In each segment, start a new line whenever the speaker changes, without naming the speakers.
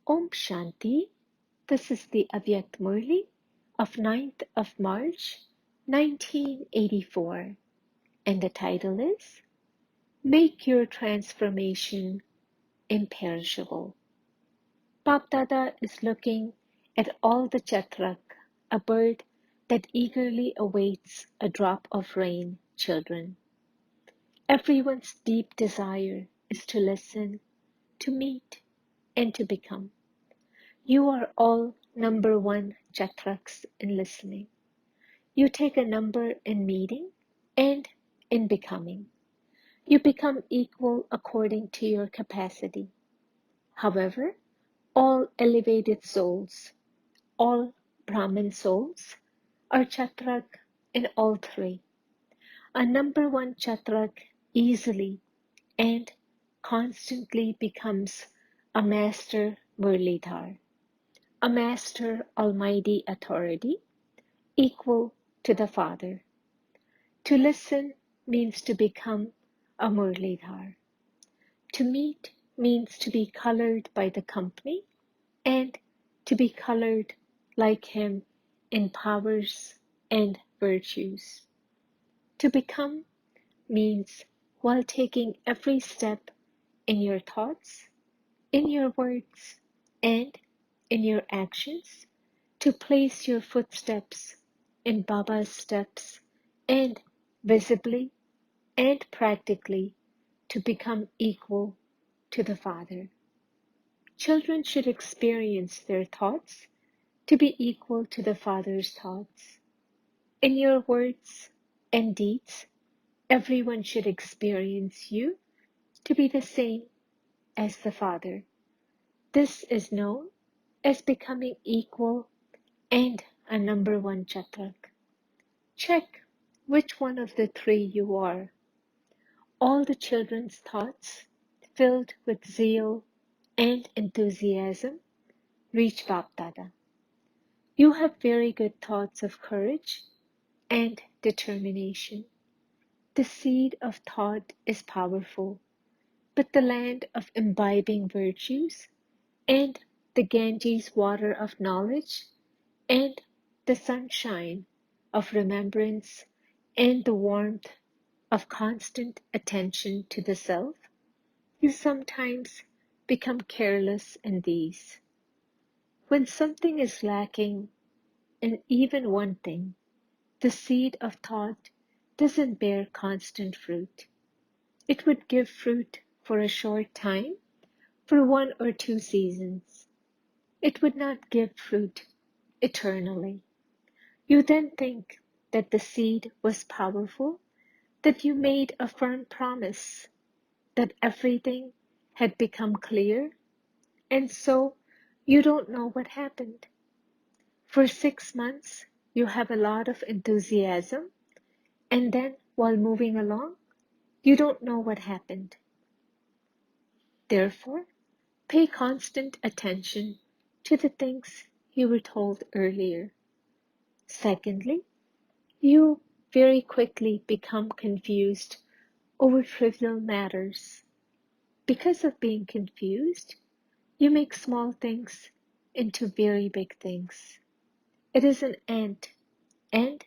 Om Shanti. This is the Avyakt Murli of 9th of March, 1984. And the title is Make Your Transformation Imperishable. Bap Dada is looking at all the chatrak, a bird that eagerly awaits a drop of rain, children. Everyone's deep desire is to listen, to meet, and to become. You are all number one chatraks in listening. You take a number in meeting and in becoming. You become equal according to your capacity. However, all elevated souls, all Brahmin souls, are chatrak in all three. A number one chatrak easily and constantly becomes a master Murlidhar, a master almighty authority, equal to the Father. To listen means to become a Murlidhar. To meet means to be colored by the company and to be colored like him in powers and virtues. To become means, while taking every step in your thoughts, in your words, and in your actions, to place your footsteps in Baba's steps and visibly and practically to become equal to the Father. Children should experience their thoughts to be equal to the Father's thoughts. In your words and deeds, everyone should experience you to be the same as the Father. This is known as becoming equal and a number one chatrak. Check which one of the three you are. All the children's thoughts, filled with zeal and enthusiasm, reach Bap Dada. You have very good thoughts of courage and determination. The seed of thought is powerful, but the land of imbibing virtues and the Ganges water of knowledge and the sunshine of remembrance and the warmth of constant attention to the self, you sometimes become careless in these. When something is lacking in even one thing, the seed of thought doesn't bear constant fruit. It would give fruit for a short time, for 1 or 2 seasons. It would not give fruit eternally. You then think that the seed was powerful, that you made a firm promise, that everything had become clear, and so you don't know what happened. For 6 months, you have a lot of enthusiasm, and then while moving along, you don't know what happened. Therefore, pay constant attention to the things you were told earlier. Secondly, you very quickly become confused over trivial matters. Because of being confused, you make small things into very big things. It is an ant, and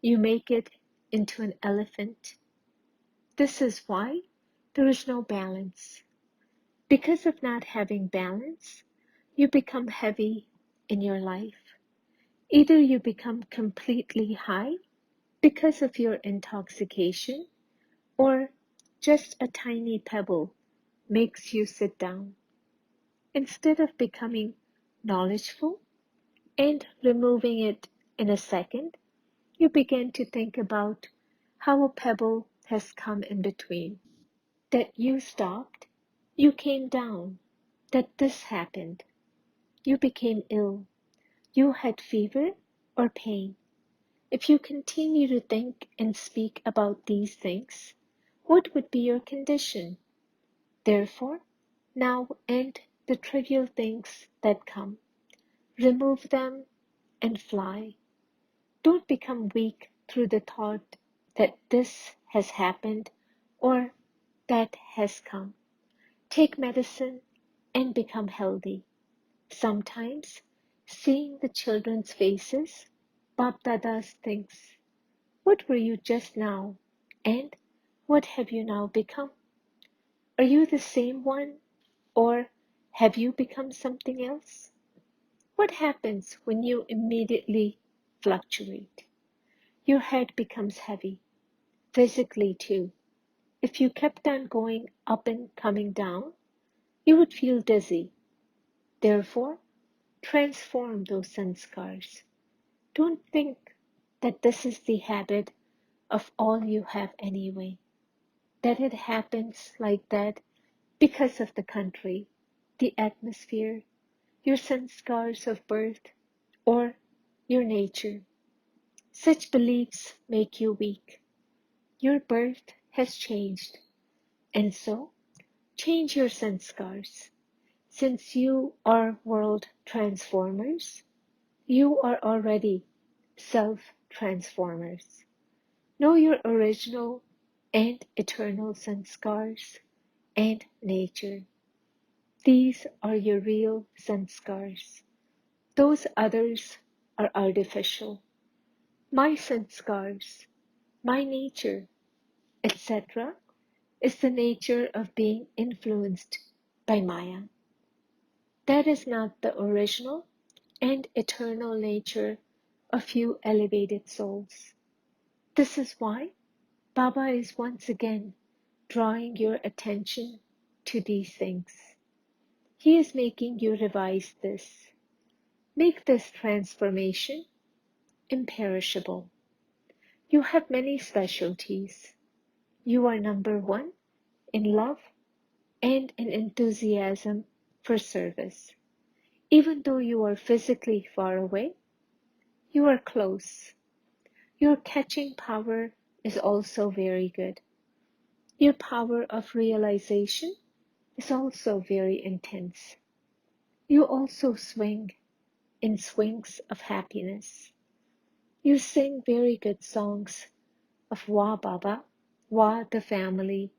you make it into an elephant. This is why there is no balance. Because of not having balance, you become heavy in your life. Either you become completely high because of your intoxication, or just a tiny pebble makes you sit down. Instead of becoming knowledgeful and removing it in a second, you begin to think about how a pebble has come in between, that you stopped, you came down, that this happened, you became ill, you had fever or pain. If you continue to think and speak about these things, what would be your condition? Therefore, now end the trivial things that come. Remove them and fly. Don't become weak through the thought that this has happened or that has come. Take medicine and become healthy. Sometimes, seeing the children's faces, Bap Dada thinks, what were you just now? And what have you now become? Are you the same one? Or have you become something else? What happens when you immediately fluctuate? Your head becomes heavy, physically too. If you kept on going up and coming down, you would feel dizzy. Therefore, transform those sanskars. Don't think that this is the habit of all you have anyway, that it happens like that because of the country, the atmosphere, your sanskars of birth, or your nature. Such beliefs make you weak. Your birth has changed, and so change your sanskars. Since you are world transformers, you are already self-transformers. Know your original and eternal sanskars and nature. These are your real sanskars. Those others are artificial. My sanskars, my nature, etc., is the nature of being influenced by Maya. That is not the original and eternal nature of you elevated souls. This is why Baba is once again drawing your attention to these things. He is making you revise this. Make this transformation imperishable. You have many specialties. You are number one in love and in enthusiasm for service. Even though you are physically far away, you are close. Your catching power is also very good. Your power of realization is also very intense. You also swing in swings of happiness. You sing very good songs of Wa Baba, Wa the family,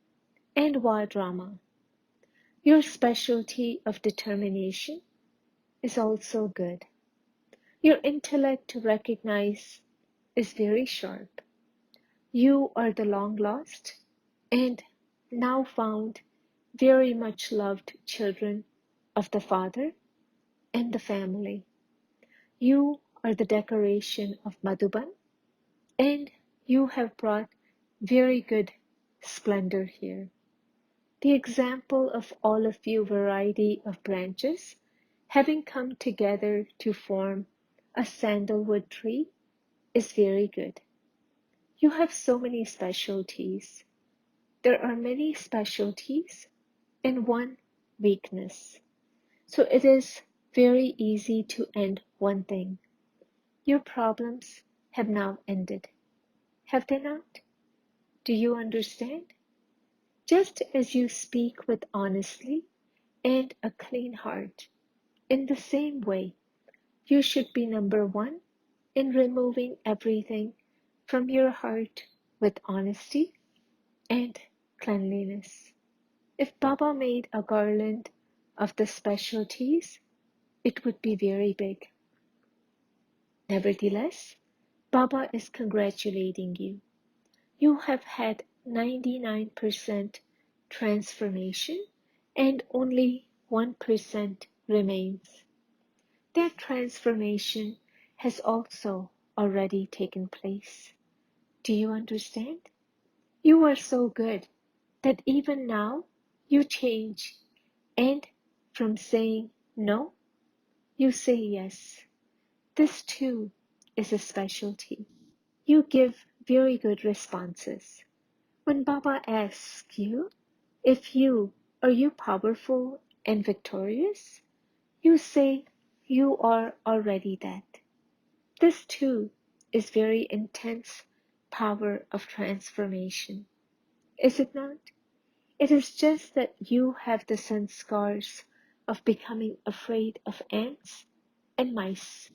and Wa drama. Your specialty of determination is also good. Your intellect to recognize is very sharp. You are the long lost and now found very much loved children of the Father and the family. You are the decoration of Madhuban, and you have brought very good splendor here. The example of all of you variety of branches having come together to form a sandalwood tree is very good. You have so many specialties. There are many specialties and one weakness. So it is very easy to end one thing. Your problems have now ended. Have they not? Do you understand? Just as you speak with honesty and a clean heart, in the same way, you should be number one in removing everything from your heart with honesty and cleanliness. If Baba made a garland of the specialties, it would be very big. Nevertheless, Baba is congratulating you. You have had 99% transformation and only 1% remains. That transformation has also already taken place. Do you understand? You are so good that even now you change, and from saying no, you say yes. This too is a specialty. You give very good responses. When Baba asks you if you are you powerful and victorious, you say you are already that. This too is very intense power of transformation. Is it not? It is just that you have the sanskars of becoming afraid of ants and mice.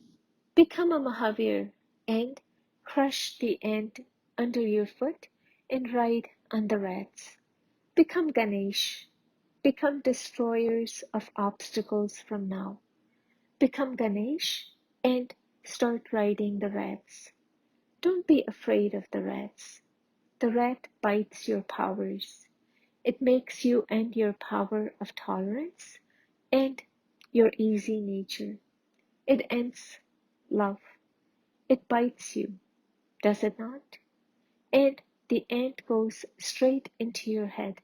Become a Mahavir and crush the ant under your foot and ride on the rats. Become Ganesh. Become destroyers of obstacles from now. Become Ganesh and start riding the rats. Don't be afraid of the rats. The rat bites your powers. It makes you end your power of tolerance and your easy nature. It ends love. It bites you, does it not? And the ant goes straight into your head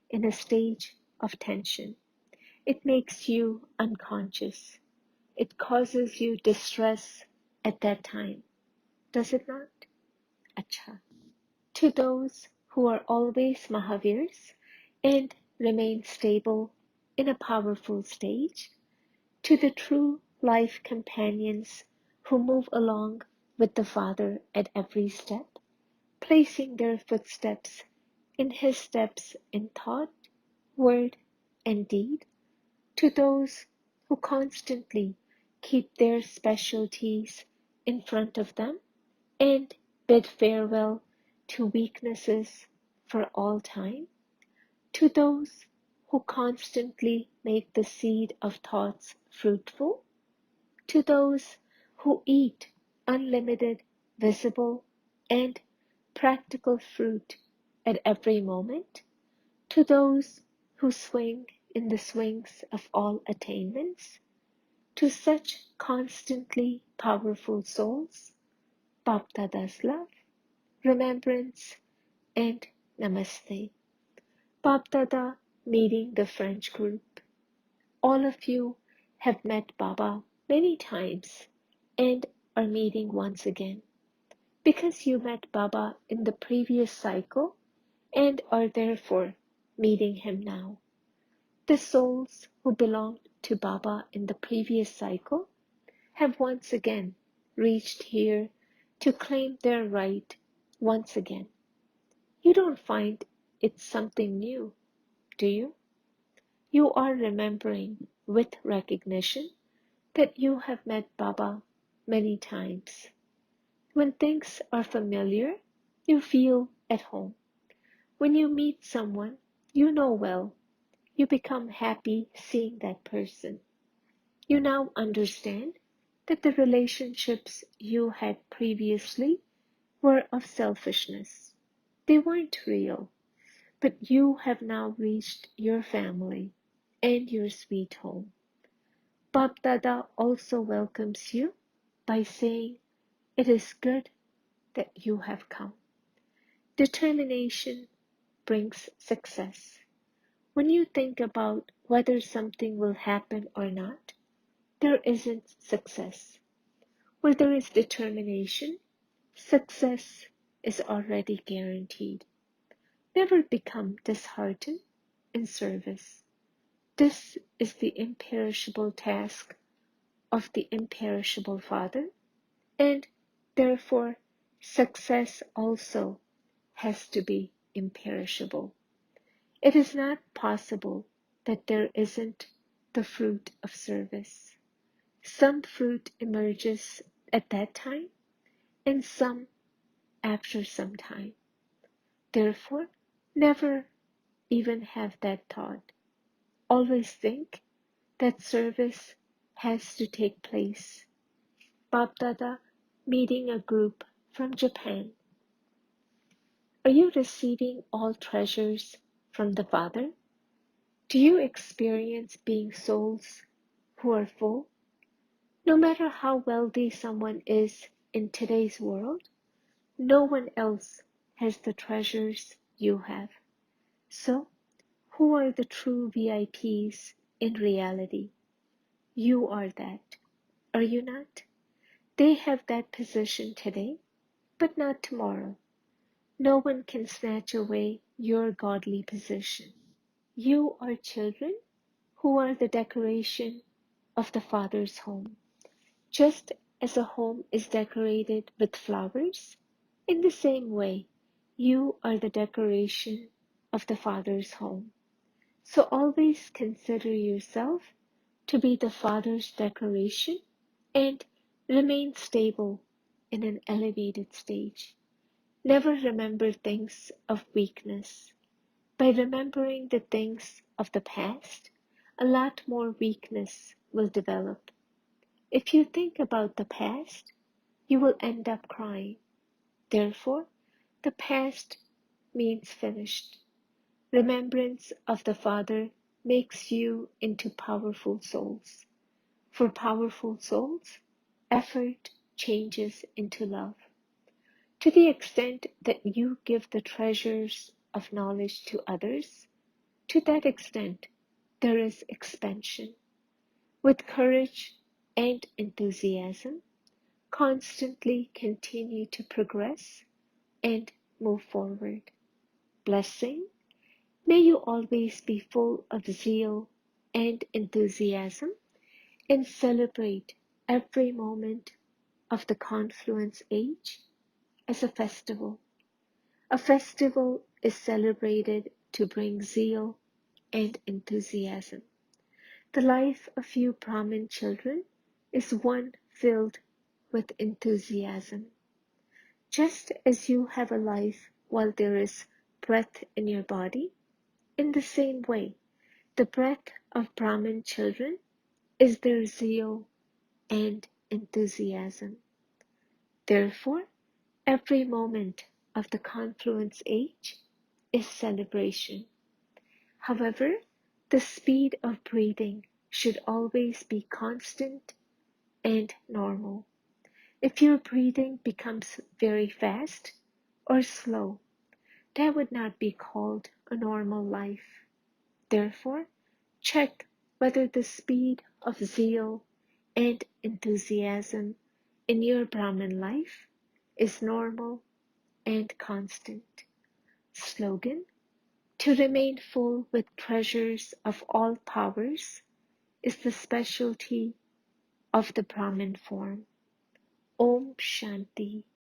in a stage of tension. It makes you unconscious. It causes you distress at that time, does it not? Acha. To those who are always Mahavirs and remain stable in a powerful stage, to the true life companions who move along with the Father at every step, placing their footsteps in His steps in thought, word, and deed, to those who constantly keep their specialties in front of them and bid farewell to weaknesses for all time, to those who constantly make the seed of thoughts fruitful, to those who eat unlimited, visible, and practical fruit at every moment, to those who swing in the swings of all attainments, to such constantly powerful souls, Baptada's love, remembrance, and namaste. Baptada meeting the French group. All of you have met Baba many times and are meeting once again because you met Baba in the previous cycle and are therefore meeting him now. The souls who belonged to Baba in the previous cycle have once again reached here to claim their right once again. You don't find it something new, do you? You are remembering with recognition that you have met Baba many times. When things are familiar, you feel at home. When you meet someone you know well, you become happy seeing that person. You now understand that the relationships you had previously were of selfishness. They weren't real, but you have now reached your family and your sweet home. Bab Dada also welcomes you by saying, "It is good that you have come." Determination brings success. When you think about whether something will happen or not, there isn't success. Where there is determination, success is already guaranteed. Never become disheartened in service. This is the imperishable task of the imperishable Father, and therefore success also has to be imperishable. It is not possible that there isn't the fruit of service. Some fruit emerges at that time, and some after some time. Therefore, never even have that thought. Always think that service has to take place. Bapdada meeting a group from Japan. Are you receiving all treasures from the Father? Do you experience being souls who are full? No matter how wealthy someone is in today's world, no one else has the treasures you have. So, who are the true VIPs in reality? You are that, are you not? They have that position today, but not tomorrow. No one can snatch away your godly position. You are children who are the decoration of the Father's home. Just as a home is decorated with flowers, in the same way, you are the decoration of the Father's home. So always consider yourself to be the Father's decoration and remain stable in an elevated stage. Never remember things of weakness. By remembering the things of the past, a lot more weakness will develop. If you think about the past, you will end up crying. Therefore, the past means finished. Remembrance of the Father makes you into powerful souls. For powerful souls, effort changes into love. To the extent that you give the treasures of knowledge to others, to that extent there is expansion. With courage and enthusiasm, constantly continue to progress and move forward. Blessing, may you always be full of zeal and enthusiasm and celebrate every moment of the confluence age as a festival. A festival is celebrated to bring zeal and enthusiasm. The life of you Brahmin children is one filled with enthusiasm. Just as you have a life while there is breath in your body, in the same way, the breath of Brahmin children is their zeal and enthusiasm. Therefore, every moment of the confluence age is celebration. However, the speed of breathing should always be constant and normal. If your breathing becomes very fast or slow, that would not be called a normal life. Therefore, check whether the speed of zeal and enthusiasm in your Brahmin life is normal and constant. Slogan: to remain full with treasures of all powers is the specialty of the Brahmin form. Om Shanti.